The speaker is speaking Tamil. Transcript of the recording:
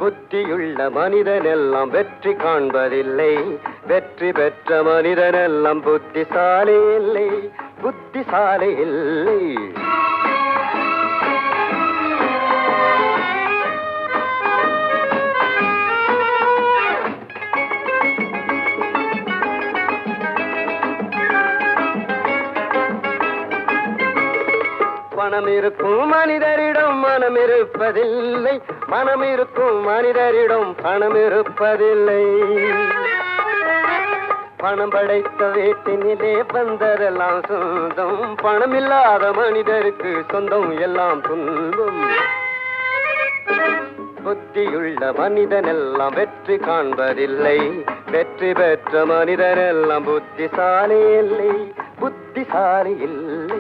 புத்தியுள்ள மனிதனெல்லாம் வெற்றி காண்பதில்லை. வெற்றி பெற்ற மனிதனெல்லாம் புத்திசாலி இல்லை, புத்திசாலி இல்லை. பணம் இருக்கும் மனிதரிடம் மனம் இருப்பதில்லை, மனம் இருக்கும் மனிதரிடம் பணம் இருப்பதில்லை. பணம் படைத்த வீட்டினிலே வந்ததெல்லாம் சொந்தம், பணம் இல்லாத மனிதருக்கு சொந்தம் எல்லாம் துன்பம். புத்தியுள்ள மனிதனெல்லாம் வெற்றி காண்பதில்லை, வெற்றி பெற்ற மனிதனெல்லாம் புத்திசாலி இல்லை, புத்திசாலி இல்லை.